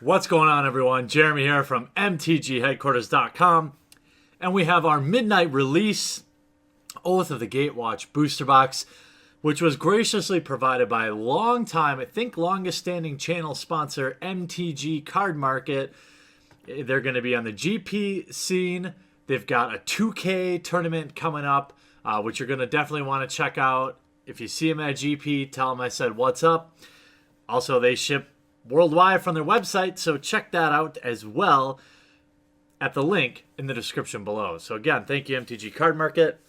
What's going on, everyone? Jeremy here from MTGHeadQuarters.com, and we have our midnight release, Oath of the Gatewatch booster box, which was graciously provided by a longest standing channel sponsor, MTG Card Market. They're going to be on the GP scene. They've got a 2K tournament coming up, which you're going to definitely want to check out. If you see them at GP, tell them I said what's up. Also, they ship worldwide from their website, so check that out as well at the link in the description below. So again, thank you, MTG Card Market.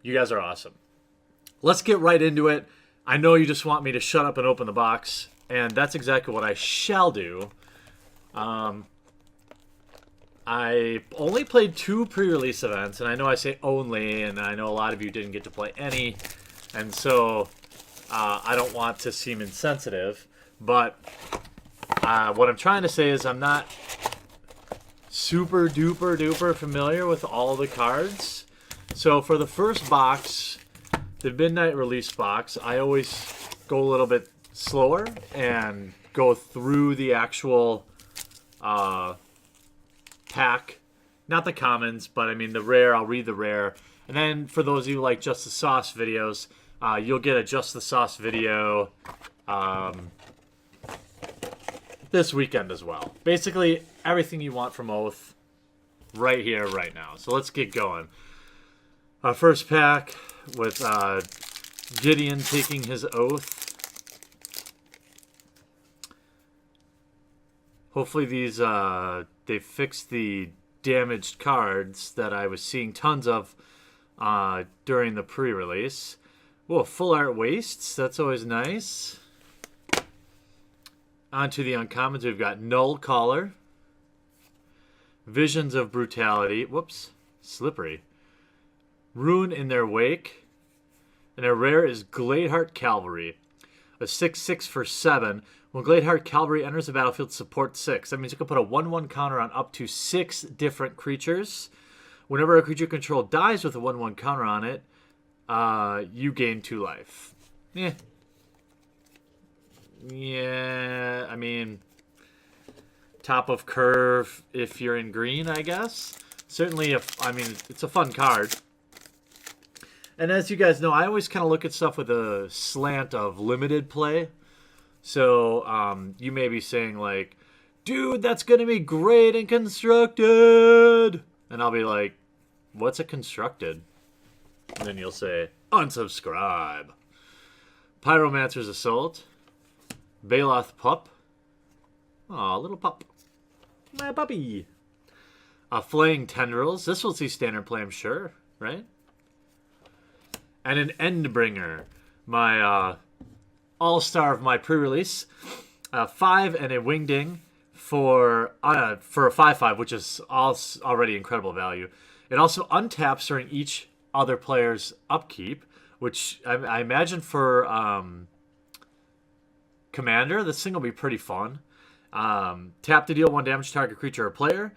You guys are awesome. Let's get right into it. I know you just want me to shut up and open the box, and that's exactly what I shall do. I only played 2 pre-release events, and I know I say only, and I know a lot of you didn't get to play any, and so I don't want to seem insensitive. But what I'm trying to say is I'm not super duper familiar with all the cards. So for the first box, the midnight release box, I always go a little bit slower and go through the actual pack. Not the commons, but I mean the rare. I'll read the rare. And then for those of you who like Just the Sauce videos, you'll get a Just the Sauce video this weekend as well. Basically, everything you want from Oath right here, right now. So let's get going. Our first pack with Gideon taking his oath. Hopefully these, they fixed the damaged cards that I was seeing tons of during the pre-release. Whoa, full art wastes. That's always nice. On to the uncommons, we've got Null Caller, Visions of Brutality, whoops, Slippery, Ruin in Their Wake, and a rare is Gladeheart Cavalry, a 6/6 for 7. When Gladeheart Cavalry enters the battlefield, support 6. That means you can put a 1/1 counter on up to 6 different creatures. Whenever a creature you control dies with a 1/1 counter on it, you gain 2 life. Yeah, I mean, top of curve if you're in green, I guess. Certainly, it's a fun card. And as you guys know, I always kind of look at stuff with a slant of limited play. So you may be saying like, dude, that's going to be great in Constructed. And I'll be like, what's a Constructed? And then you'll say, unsubscribe. Pyromancer's Assault. Baloth Pup. Aw, little pup. My puppy. Flaying Tendrils. This will see standard play, I'm sure, right? And an Endbringer. My all-star of my pre-release. 5 and a Wingding for a 5/5, which is already incredible value. It also untaps during each other player's upkeep, which I imagine for Commander, this thing will be pretty fun. Tap to deal 1 damage to target creature or player.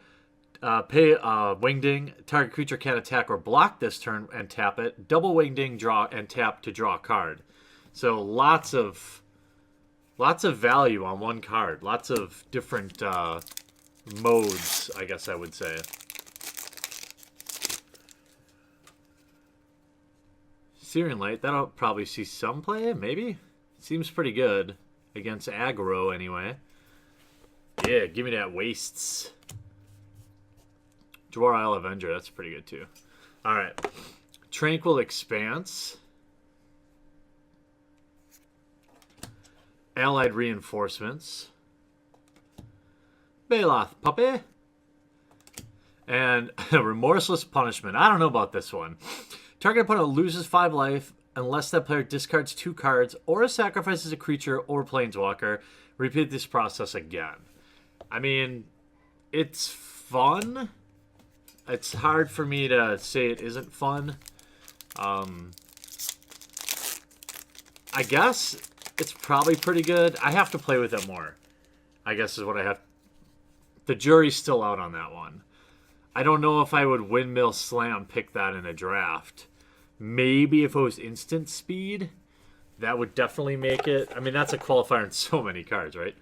Pay Wingding. Target creature can't attack or block this turn and tap it. Double Wingding, draw, and tap to draw a card. So lots of value on one card. Lots of different modes, I guess I would say. Searing Light, that'll probably see some play, maybe? Seems pretty good. Against aggro, anyway. Yeah, give me that wastes. Dwar Isle Avenger, that's pretty good, too. Alright. Tranquil Expanse. Allied Reinforcements. Baloth Puppy. And Remorseless Punishment. I don't know about this one. Target opponent loses 5 life unless that player discards 2 cards or sacrifices a creature or planeswalker. Repeat this process again. I mean, it's fun. It's hard for me to say it isn't fun. I guess it's probably pretty good. I have to play with it more, I guess is what I have. The jury's still out on that one. I don't know if I would Windmill Slam pick that in a draft. Maybe if it was instant speed, that would definitely make it. I mean, that's a qualifier in so many cards, right?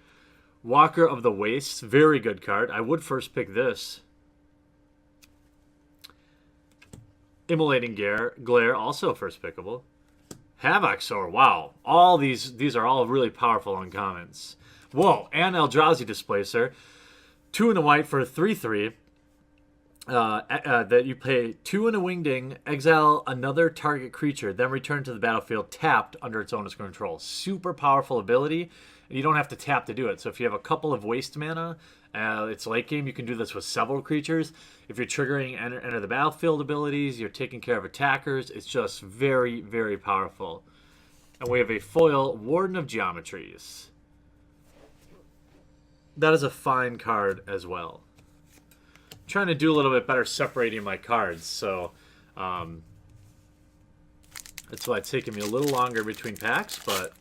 Walker of the Wastes, very good card. I would first pick this. Immolating Glare, also first pickable. Havoxor, wow. All these are all really powerful uncommons. Whoa, and Eldrazi Displacer. 2 and a white for a 3/3. That you pay 2 and a wingding, exile another target creature, then return to the battlefield tapped under its owner's control. Super powerful ability, and you don't have to tap to do it. So if you have a couple of waste mana, it's late game, you can do this with several creatures. If you're triggering enter the battlefield abilities, you're taking care of attackers. It's just very, very powerful. And we have a foil Warden of Geometries. That is a fine card as well. Trying to do a little bit better separating my cards, so that's why it's taking me a little longer between packs, but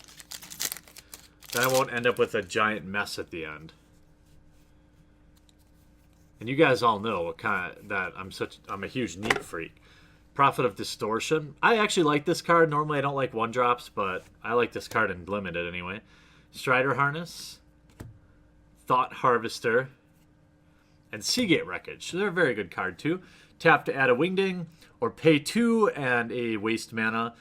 then I won't end up with a giant mess at the end. And you guys all know what kind of, that I'm a huge neat freak. Prophet of Distortion. I actually like this card. Normally I don't like 1-drops, but I like this card in limited anyway. Strider Harness, Thought Harvester, and Seagate Wreckage. They're a very good card too. Tap to add a wingding, or pay 2 and a waste mana.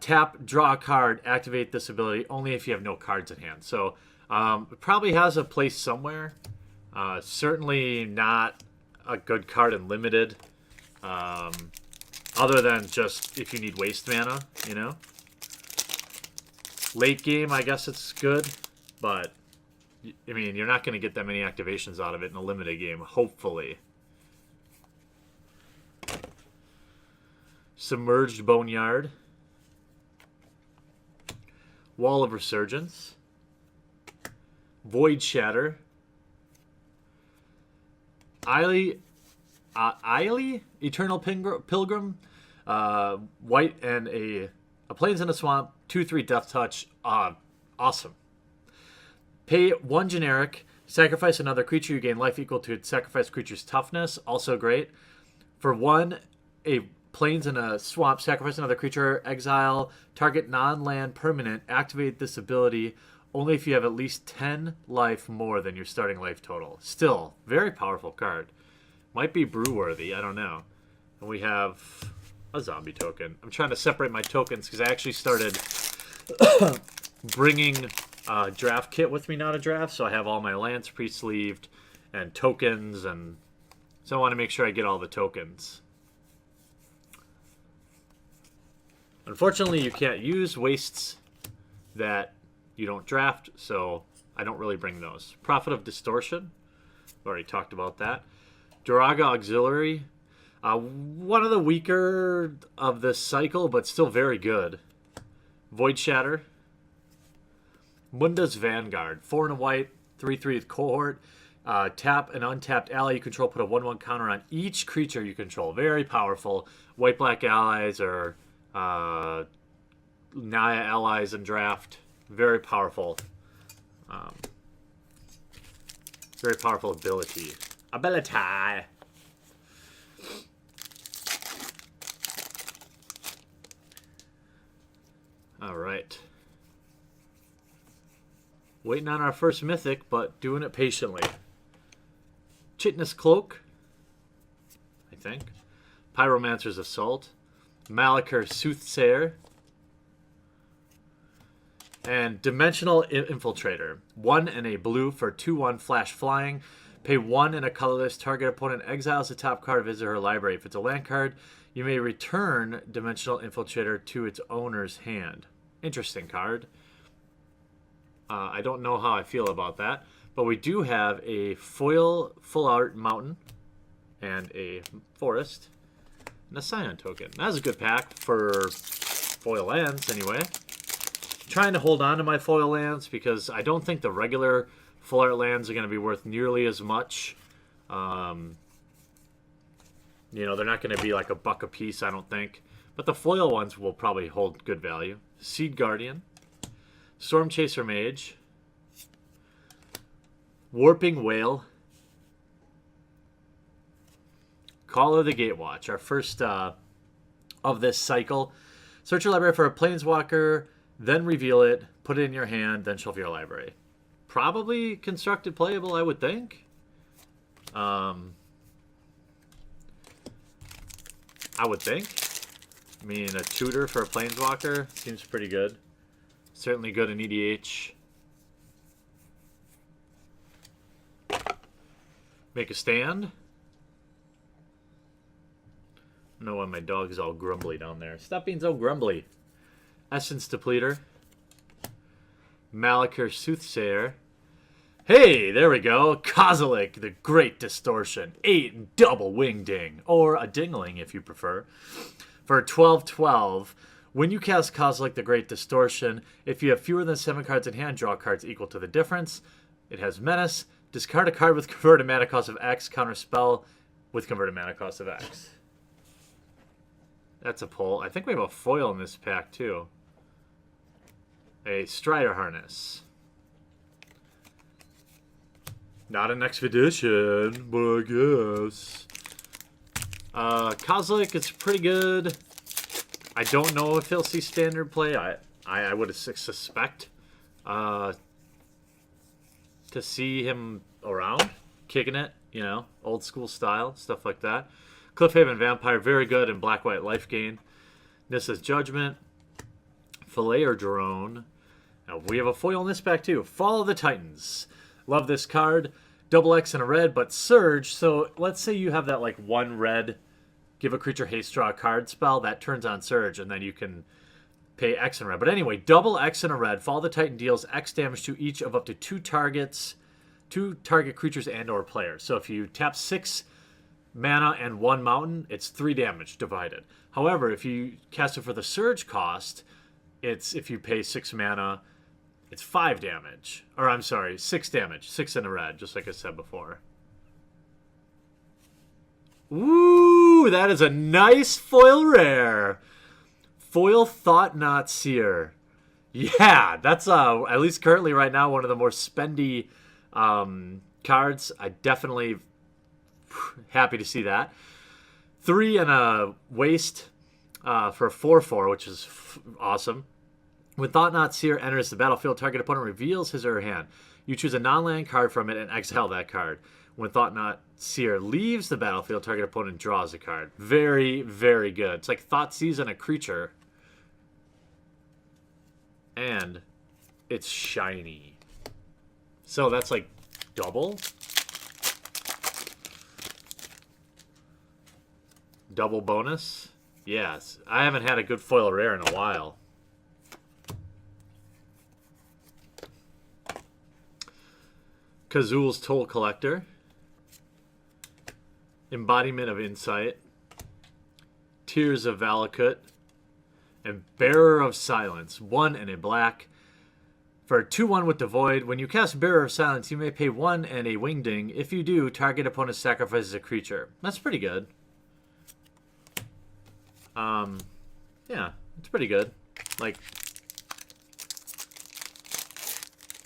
Tap, draw a card, activate this ability only if you have no cards at hand. So it probably has a place somewhere. Certainly not a good card in limited. Other than just if you need waste mana, you know. Late game, I guess it's good, but I mean, you're not going to get that many activations out of it in a limited game, hopefully. Submerged Boneyard. Wall of Resurgence. Void Shatter. Eily, Eternal Pilgrim. White and a Plains in a Swamp. 2/3 Death Touch. Awesome. Pay 1 generic, sacrifice another creature, you gain life equal to its sacrificed creature's toughness. Also great. For 1, a Plains in a Swamp, sacrifice another creature, exile, target non-land permanent, activate this ability only if you have at least 10 life more than your starting life total. Still, very powerful card. Might be brew-worthy, I don't know. And we have a zombie token. I'm trying to separate my tokens because I actually started bringing draft kit with me now to draft, so I have all my lands pre-sleeved and tokens, and so I want to make sure I get all the tokens. Unfortunately, you can't use wastes that you don't draft, so I don't really bring those. Prophet of Distortion, I've already talked about that. Duraga Auxiliary, one of the weaker of this cycle, but still very good. Void Shatter. Munda's Vanguard, 4 and a white, 3/3 with cohort. Tap an untapped ally you control, put a 1/1 counter on each creature you control. Very powerful. White-black allies or Naya allies in draft. Very powerful. Very powerful ability. Ability. All right. Waiting on our first mythic, but doing it patiently. Chitinous Cloak, I think. Pyromancer's Assault. Malakir Soothsayer. And Dimensional Infiltrator. 1 and a blue for 2/1 flash flying. Pay 1 and a colorless. Target opponent exiles the top card of his or her library. If it's a land card, you may return Dimensional Infiltrator to its owner's hand. Interesting card. I don't know how I feel about that. But we do have a foil full art mountain and a forest and a Scion token. That's a good pack for foil lands anyway. Trying to hold on to my foil lands because I don't think the regular full art lands are going to be worth nearly as much. You know, they're not going to be like $1 a piece, I don't think. But the foil ones will probably hold good value. Seed Guardian. Storm Chaser Mage. Warping Whale. Call of the Gatewatch, our first of this cycle. Search your library for a Planeswalker, then reveal it, put it in your hand, then shuffle your library. probably constructed playable, I would think. I would think. I mean, a tutor for a Planeswalker seems pretty good. Certainly good in EDH. Make a stand. I don't know why my dog is all grumbly down there. Stop being so grumbly. Essence Depleter. Malakir Soothsayer. Hey, there we go. Kozilek, the Great Distortion. 8 double wing ding. Or a dingling if you prefer. For 12/12, when you cast Kozilek, the Great Distortion, if you have fewer than 7 cards in hand, draw cards equal to the difference. It has Menace. Discard a card with converted mana cost of X. Counter spell with converted mana cost of X. That's a pull. I think we have a foil in this pack, too. A Strider Harness. Not an Expedition, but I guess. Kozilek is pretty good. I don't know if he'll see standard play. I would suspect to see him around, kicking it, you know, old school style, stuff like that. Cliffhaven Vampire, very good in black-white life gain. Nissa's Judgment. Falayer Drone. Now, we have a foil in this pack, too. Fall of the Titans. Love this card. Double X and a red, but Surge. So let's say you have that, like, 1 red, give a creature haste, draw a card spell. That turns on Surge, and then you can pay X and red. But anyway, double X and a red. Fall of the Titan deals X damage to each of up to 2 targets, 2 target creatures and or players. So if you tap 6 mana and 1 mountain, it's 3 damage divided. However, if you cast it for the Surge cost, it's, if you pay 6 mana, it's 5 damage. Or I'm sorry, 6 damage. 6 in a red, just like I said before. Ooh, that is a nice foil rare. Foil Thought-Knot Seer. Yeah, that's at least currently right now one of the more spendy cards. I definitely happy to see that. 3 and a waste for 4/4, which is awesome. When Thought-Knot Seer enters the battlefield, target opponent reveals his or her hand. You choose a non-land card from it and exile that card. When Thought-Knot Seer leaves the battlefield, target opponent draws a card. Very, very good. It's like Thoughtseize on a creature. And it's shiny. So that's like double? Double bonus? Yes. I haven't had a good foil rare in a while. Kazul's Toll Collector. Embodiment of Insight. Tears of Valakut. And Bearer of Silence. 1 and a black. For 2/1 with the Void, when you cast Bearer of Silence, you may pay 1 and a Wingding. If you do, target opponent sacrifices a creature. That's pretty good. Yeah, it's pretty good. Like,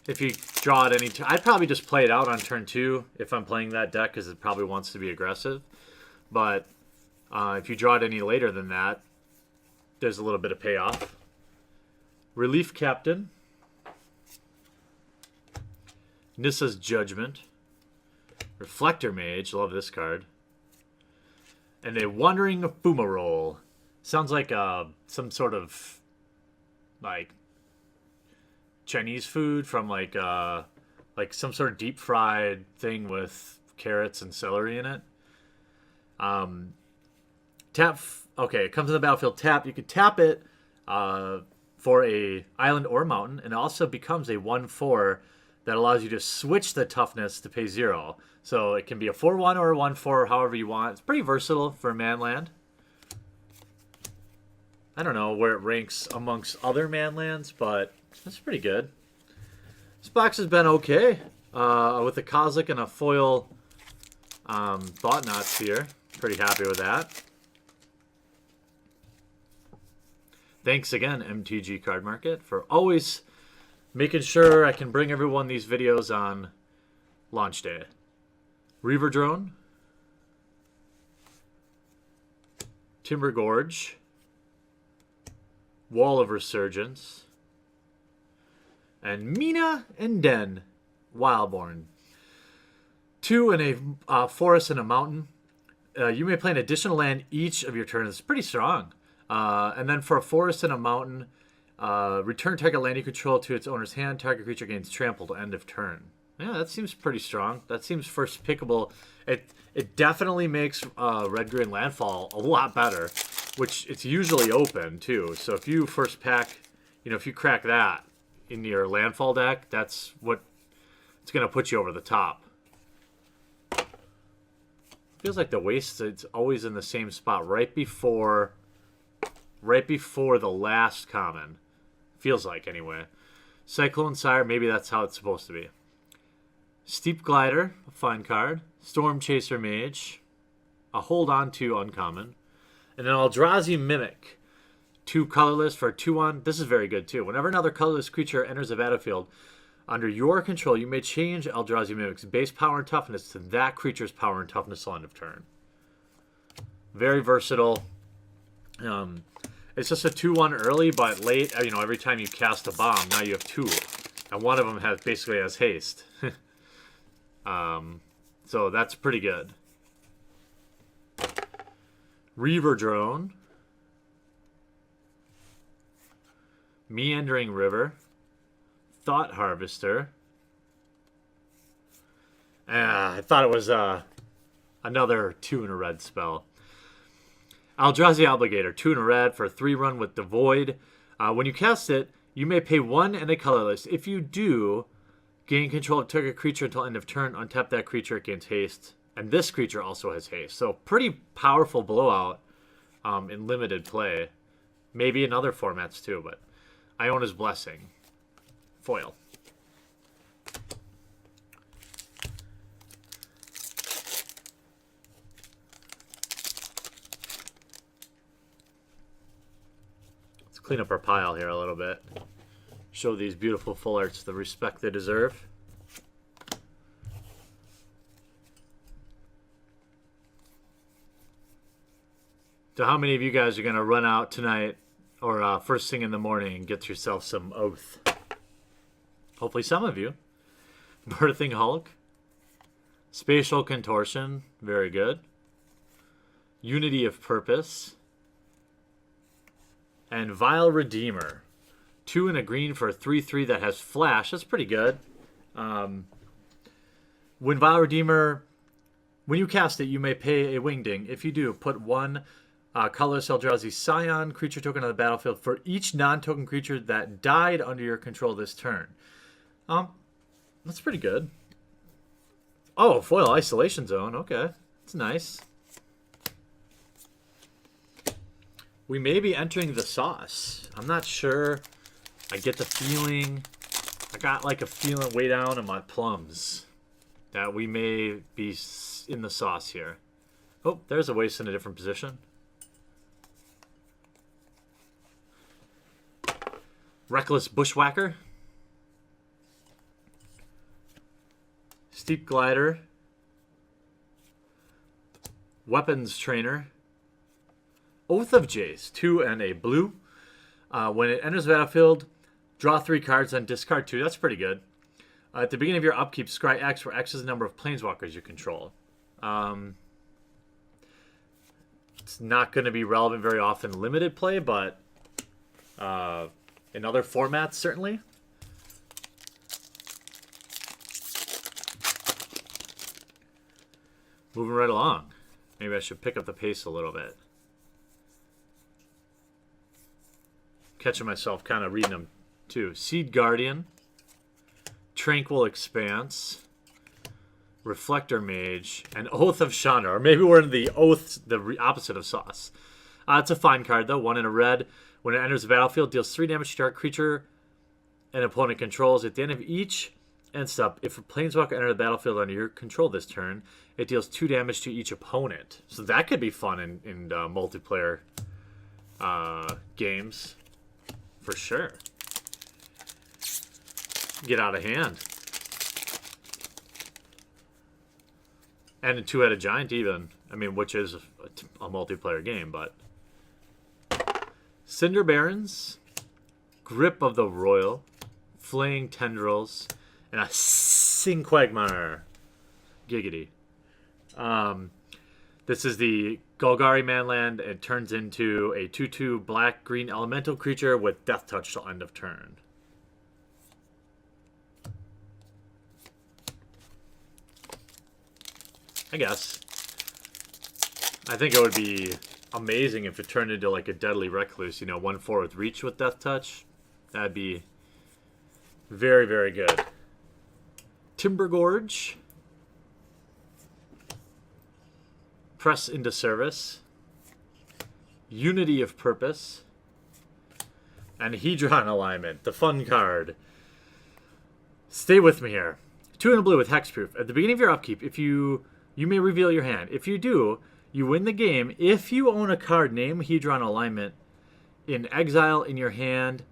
if you draw at any time, I'd probably just play it out on turn 2 if I'm playing that deck, because it probably wants to be aggressive. But if you draw it any later than that, there's a little bit of payoff. Relief Captain. Nissa's Judgment. Reflector Mage. Love this card. And a Wandering Fumarole. Sounds like some sort of like Chinese food from like some sort of deep fried thing with carrots and celery in it. Tap. Okay, it comes in the battlefield. Tap. You can tap it for a island or mountain, and it also becomes a 1/4 that allows you to switch the toughness to pay 0. So it can be a 4/1 or a 1/4, however you want. It's pretty versatile for a man land. I don't know where it ranks amongst other man lands, but that's pretty good. This box has been okay. With a Kozilek and a foil Thought-Knot Seer. Pretty happy with that. Thanks again, MTG Card Market, for always making sure I can bring everyone these videos on launch day. Reaver Drone. Timber Gorge. Wall of Resurgence. And Mina and Den. Wildborn. 2 in a forest and a mountain. You may play an additional land each of your turns. It's pretty strong. And then for a forest and a mountain, return target land you control to its owner's hand. Target creature gains trampled end of turn. Yeah, that seems pretty strong. That seems first pickable. It definitely makes red-green landfall a lot better, which it's usually open too. So if you first pack, if you crack that in your landfall deck, that's what it's going to put you over the top. Feels like the waste, it's always in the same spot right before the last common. Feels like, anyway. Cyclone Sire, maybe that's how it's supposed to be. Steep Glider, a fine card. Storm Chaser Mage, a Hold On To uncommon. And then Eldrazi Mimic, 2 colorless for a 2/1. This is very good, too. Whenever another colorless creature enters the battlefield under your control, you may change Eldrazi Mimic's base power and toughness to that creature's power and toughness till end of turn. Very versatile. It's just a 2/1 early, but late, every time you cast a bomb, now you have 2. And one of them basically has haste. So that's pretty good. Reaver Drone. Meandering River. Thought Harvester. I thought it was another 2 in a red spell. Eldrazi Obligator, 2 in a red for a 3/run with Devoid. When you cast it, you may pay 1 and a colorless. If you do, gain control of target creature until end of turn. Untap that creature, it gains haste. And this creature also has haste. So pretty powerful blowout in limited play. Maybe in other formats too, but Iona's Blessing. Foil. Let's clean up our pile here a little bit. Show these beautiful full arts the respect they deserve. So how many of you guys are going to run out tonight or first thing in the morning and get yourself some Oath? Hopefully some of you. Birthing Hulk. Spatial Contortion. Very good. Unity of Purpose. And Vile Redeemer. 2 and a green for a 3/3 that has flash. That's pretty good. When Vile Redeemer, when you cast it, you may pay a Wingding. If you do, put 1 colorless Eldrazi Scion creature token on the battlefield for each non-token creature that died under your control this turn. That's pretty good. Oh, foil Isolation Zone. Okay, that's nice. We may be entering the sauce. I'm not sure. I get the feeling. I got like a feeling way down in my plums that we may be in the sauce here. Oh, there's a waste in a different position. Reckless Bushwhacker. Steep Glider. Weapons Trainer. Oath of Jace. 2 and a blue. When it enters the battlefield, draw 3 cards and discard 2. That's pretty good. At the beginning of your upkeep, scry X, where X is the number of planeswalkers you control. It's not going to be relevant very often in limited play, but in other formats, certainly. Moving right along. Maybe I should pick up the pace a little bit. Catching myself kind of reading them too. Seed Guardian. Tranquil Expanse. Reflector Mage. And Oath of Chandra. Or maybe we're in the Oath, the opposite of Sauce. It's a fine card though. 1 in a red. When it enters the battlefield, deals 3 damage to target creature an opponent controls. At the end of each end step, if a planeswalker enters the battlefield under your control this turn, it deals 2 damage to each opponent. So that could be fun in multiplayer games. For sure. Get out of hand. And a 2-headed giant even. I mean, which is a multiplayer game, but... Cinder Barons. Grip of the Royal. Flaying Tendrils. And a Hissing Quagmire. Giggity. This is the Golgari Manland. It turns into a 2/2 black-green elemental creature with Death Touch till end of turn. I guess. I think it would be amazing if it turned into like a Deadly Recluse, you know, 1/4 with reach with Death Touch. That'd be very, very good. Timber Gorge. Press into Service. Unity of Purpose. And Hedron Alignment, the fun card. Stay with me here. 2 and a blue with Hexproof. At the beginning of your upkeep, if you may reveal your hand. If you do, you win the game if you own a card named Hedron Alignment in exile, in your hand,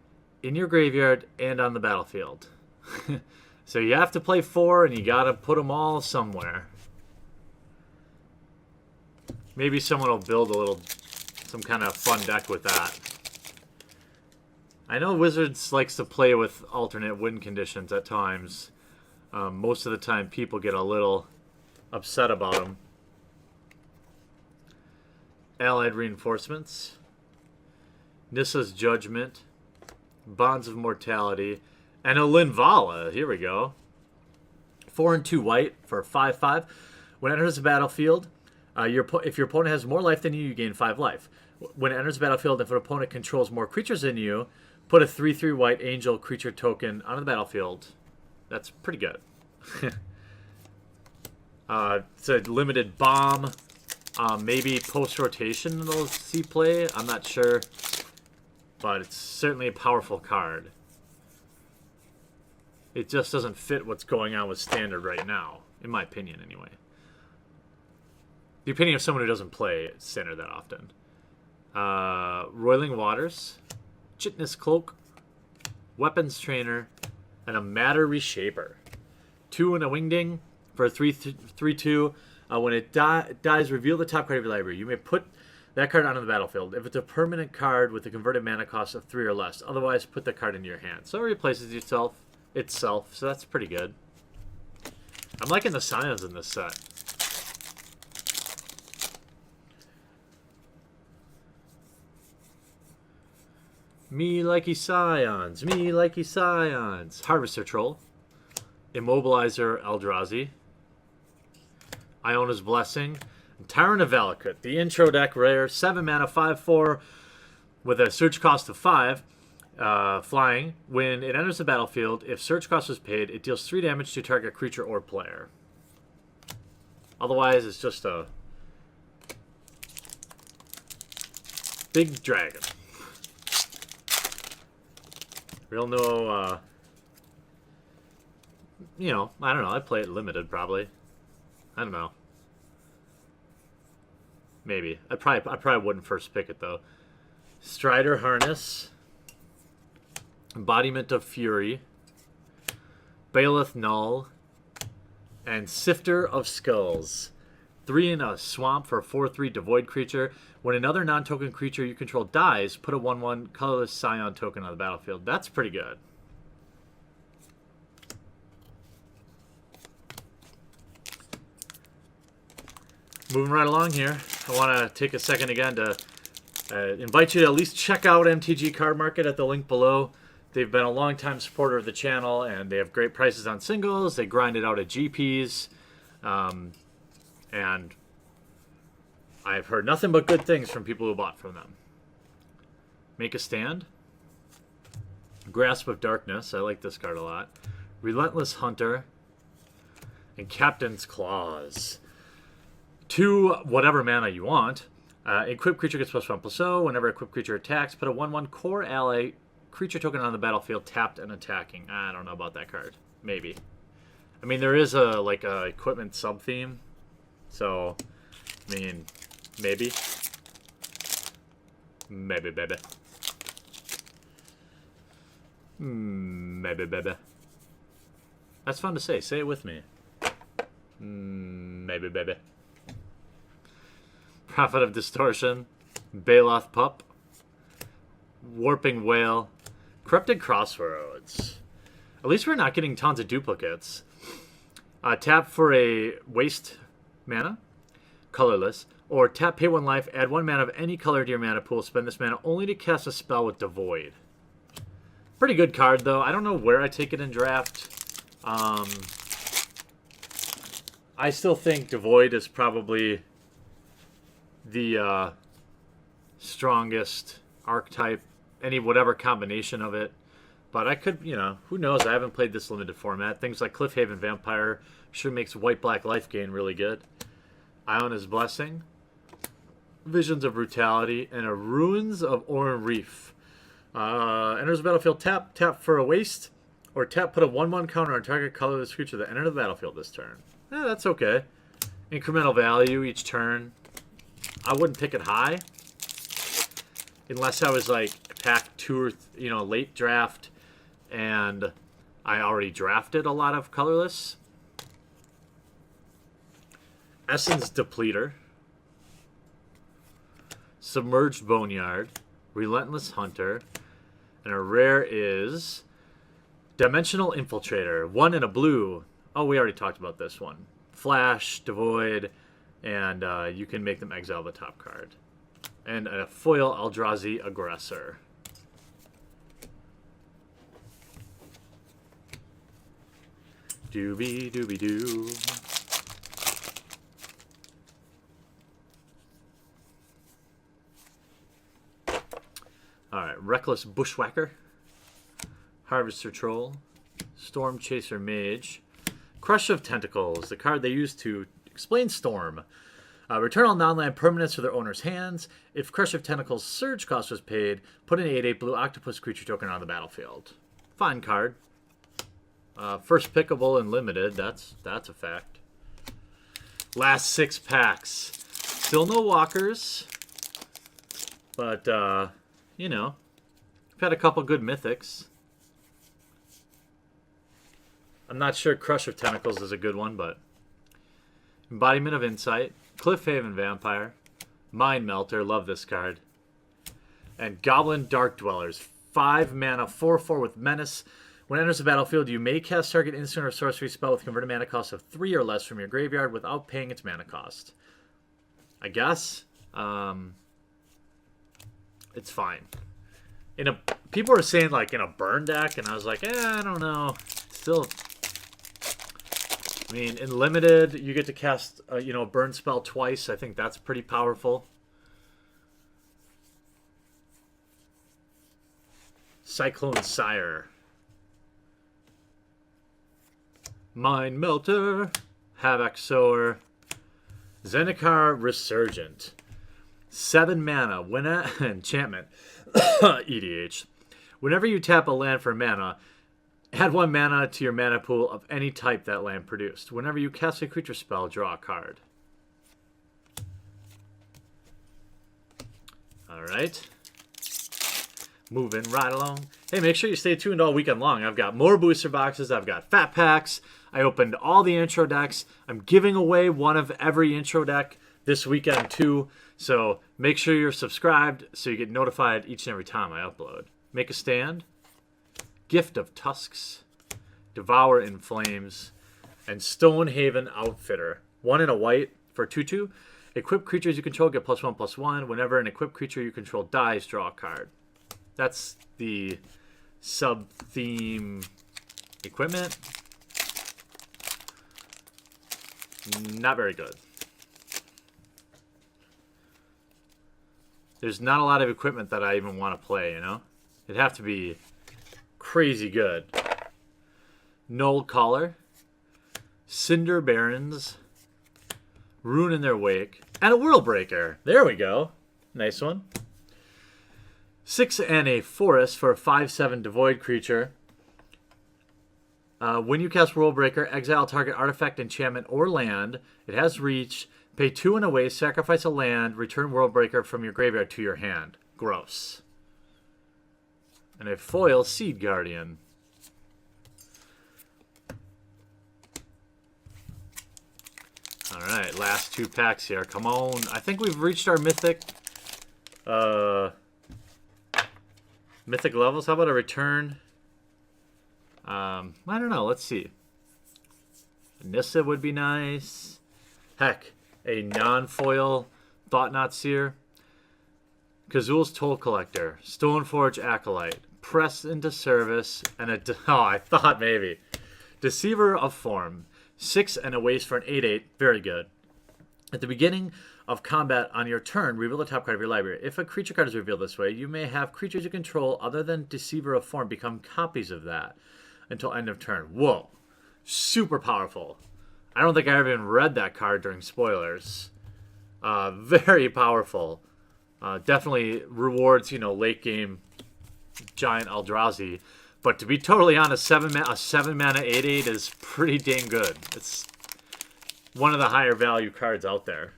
in your graveyard, and on the battlefield. So you have to play 4, and you got to put them all somewhere. Maybe someone will build some kind of fun deck with that. I know Wizards likes to play with alternate win conditions at times. Most of the time, people get a little upset about them. Allied Reinforcements. Nissa's Judgment. Bonds of Mortality. And a Linvala. Here we go. 4 and 2 white for 5/5. When it enters the battlefield, if your opponent has more life than you, you gain 5 life. When it enters the battlefield, if an opponent controls more creatures than you, put a 3/3 white angel creature token onto the battlefield. That's pretty good. It's a limited bomb. Maybe post-rotation it'll see play. I'm not sure. But it's certainly a powerful card. It just doesn't fit what's going on with Standard right now. In my opinion, anyway. The opinion of someone who doesn't play Standard that often. Roiling Waters. Chitness Cloak. Weapons Trainer. And a Matter Reshaper. 2 and a Wingding for a 3/2. When it dies, reveal the top card of your library. You may put that card onto the battlefield. If it's a permanent card with a converted mana cost of 3 or less, otherwise put the card into your hand. So it replaces itself, so that's pretty good. I'm liking the Scions in this set. Me likey Scions, me likey Scions. Harvester Troll. Immobilizer Eldrazi. Iona's Blessing. Tyrant of Valakut. The intro deck rare. 7 mana, 5/4 with a search cost of 5. Flying. When it enters the battlefield, if search cost is paid, it deals 3 damage to target creature or player. Otherwise, it's just a big dragon. Real no, you know, I don't know. I'd play it limited, probably. I don't know. Maybe. I probably wouldn't first pick it, though. Strider Harness. Embodiment of Fury. Bailiff Null. And Sifter of Skulls. 3 in a swamp for a 4/3 devoid creature. When another non-token creature you control dies, put a 1/1 colorless Scion token on the battlefield. That's pretty good. Moving right along here, I want to take a second again to invite you to at least check out MTG Card Market at the link below. They've been a long-time supporter of the channel, and they have great prices on singles. They grind it out at GPs. And I've heard nothing but good things from people who bought from them. Make a Stand. Grasp of Darkness. I like this card a lot. Relentless Hunter. And Captain's Claws. 2 whatever mana you want. Equipped creature gets +1/+0. Whenever equipped creature attacks, put a 1/1 core ally creature token on the battlefield, tapped and attacking. I don't know about that card. Maybe. I mean, there is a equipment sub-theme. So, I mean, maybe. Maybe, baby. Maybe, baby. That's fun to say. Say it with me. Maybe, baby. Prophet of Distortion. Baloth Pup. Warping Whale. Corrupted Crossroads. At least we're not getting tons of duplicates. Tap for a waste mana, colorless, or tap, pay 1 life, add 1 mana of any color to your mana pool. Spend this mana only to cast a spell with Devoid. Pretty good card, though. I don't know where I take it in draft. I still think Devoid is probably the strongest archetype, whatever combination of it. But I could, who knows? I haven't played this limited format. Things like Cliffhaven Vampire sure makes white-black life gain really good. Iona's Blessing, Visions of Brutality, and a Ruins of Oran Reef. Enters the battlefield, tap for a waste, or tap, put a 1/1 counter on target colorless creature that entered the battlefield this turn. That's okay. Incremental value each turn. I wouldn't pick it high, unless I was like pack 2 or late draft, and I already drafted a lot of colorless. Essence Depleter, Submerged Boneyard, Relentless Hunter, and a rare is Dimensional Infiltrator. 1 in a blue. Oh, we already talked about this one. Flash, Devoid, and you can make them exile the top card. And a foil Eldrazi Aggressor. Doobie doobie doo. Alright, Reckless Bushwhacker, Harvester Troll, Storm Chaser Mage, Crush of Tentacles, the card they use to explain Storm. Return all non-land permanents to their owner's hands. If Crush of Tentacles Surge cost was paid, put an 8/8 blue octopus creature token on the battlefield. Fine card. First pickable and limited, that's a fact. Last 6 packs. Still no walkers, but we've had a couple good mythics. I'm not sure Crush of Tentacles is a good one, but Embodiment of Insight, Cliffhaven Vampire, Mind Melter, love this card, and Goblin Dark Dwellers, 5 mana, 4/4 with Menace. When it enters the battlefield, you may cast target instant or sorcery spell with converted mana cost of 3 or less from your graveyard without paying its mana cost. I guess it's fine. People were saying like in a burn deck, and I was like, I don't know. Still, I mean, in limited, you get to cast a burn spell twice. I think that's pretty powerful. Cyclone Sire, Mind Melter, Havoc Sower, Zendikar Resurgent. 7 mana, enchantment, EDH. Whenever you tap a land for mana, add 1 mana to your mana pool of any type that land produced. Whenever you cast a creature spell, draw a card. Alright. Moving right along. Hey, make sure you stay tuned all weekend long. I've got more booster boxes. I've got fat packs. I opened all the intro decks. I'm giving away one of every intro deck this weekend too. So make sure you're subscribed so you get notified each and every time I upload. Make a Stand, Gift of Tusks, Devour in Flames, and Stonehaven Outfitter. 1 in a white for 2/2. Equipped creatures you control get +1/+1. Whenever an equipped creature you control dies, draw a card. That's the sub-theme equipment. Not very good. There's not a lot of equipment that I even want to play, It'd have to be crazy good. Null Caller, Cinder Barons, Ruin in Their Wake, and a World Breaker. There we go. Nice one. 6 and a Forest for a 5/7 Devoid creature. When you cast World Breaker, exile target artifact, enchantment, or land. It has reach. Pay 2 and away, sacrifice a land, return World Breaker from your graveyard to your hand. Gross. And a foil Seed Guardian. Alright, last 2 packs here. Come on. I think we've reached our mythic levels. How about a return? I don't know. Let's see. Nissa would be nice. Heck, a non-foil Thought-Knot Seer. Kazul's Toll Collector. Stoneforge Acolyte. Press into Service. And a... Oh, I thought maybe. Deceiver of Form. 6 and a waste for an 8/8. Very good. At the beginning of combat on your turn, reveal the top card of your library. If a creature card is revealed this way, you may have creatures you control other than Deceiver of Form become copies of that until end of turn. Whoa. Super powerful. I don't think I ever even read that card during spoilers. Very powerful. Definitely rewards, late game giant Eldrazi. But to be totally honest, a 7-mana 8/8 is pretty dang good. It's one of the higher value cards out there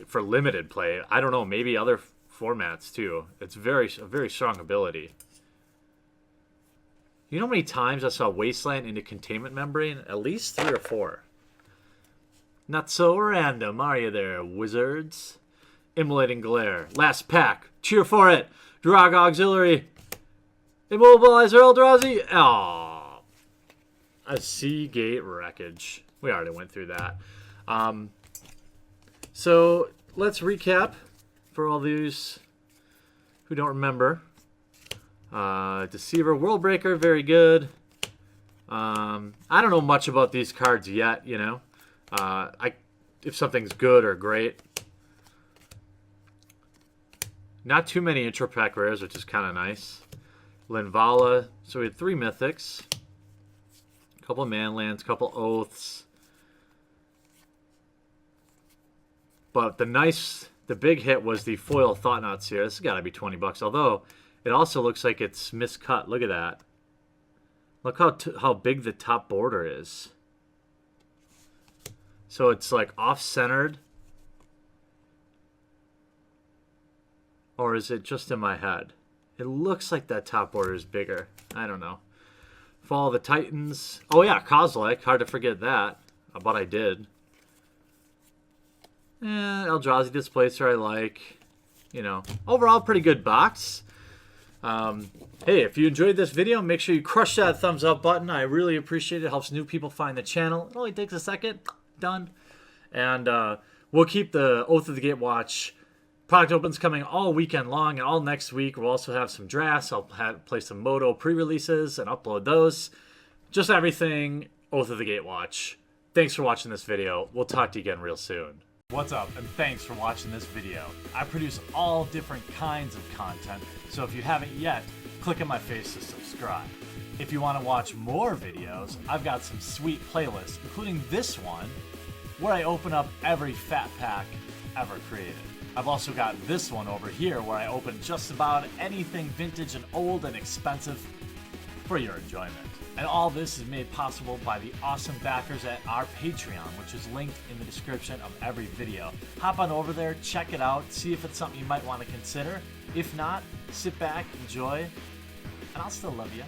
for limited play. I don't know, maybe other formats too. It's a very strong ability. You know how many times I saw Wasteland into Containment Membrane? At least 3 or 4. Not so random, are you there, wizards? Immolating Glare. Last pack. Cheer for it. Drog Auxiliary. Immobilizer Eldrazi. Oh. A Seagate Wreckage. We already went through that. So let's recap for all these who don't remember. Deceiver, Worldbreaker, very good. I don't know much about these cards yet, if something's good or great. Not too many intro pack rares, which is kind of nice. Linvala, so we had 3 mythics. A couple of manlands, a couple oaths. But the big hit was the foil Thought-Knot Seer. This has got to be $20, although it also looks like it's miscut. Look at that. Look how big the top border is. So it's like off-centered. Or is it just in my head? It looks like that top border is bigger. I don't know. Fall of the Titans. Oh yeah, Kozilek. Hard to forget that. But I did. Eldrazi Displacer I like. Overall pretty good box. Hey, if you enjoyed this video, make sure you crush that thumbs up button. I really appreciate it. It helps new people find the channel. It only takes a second. Done. And we'll keep the Oath of the Gatewatch product opens coming all weekend long, and all next week we'll also have some drafts. I'll play some Moto pre-releases and upload those. Just everything Oath of the Gatewatch. Thanks for watching this video. We'll talk to you again real soon. What's up, and thanks for watching this video. I produce all different kinds of content, so if you haven't yet, click on my face to subscribe. If you want to watch more videos, I've got some sweet playlists, including this one, where I open up every fat pack ever created. I've also got this one over here where I open just about anything vintage and old and expensive for your enjoyment. And all this is made possible by the awesome backers at our Patreon, which is linked in the description of every video. Hop on over there, check it out, see if it's something you might want to consider. If not, sit back, enjoy, and I'll still love you.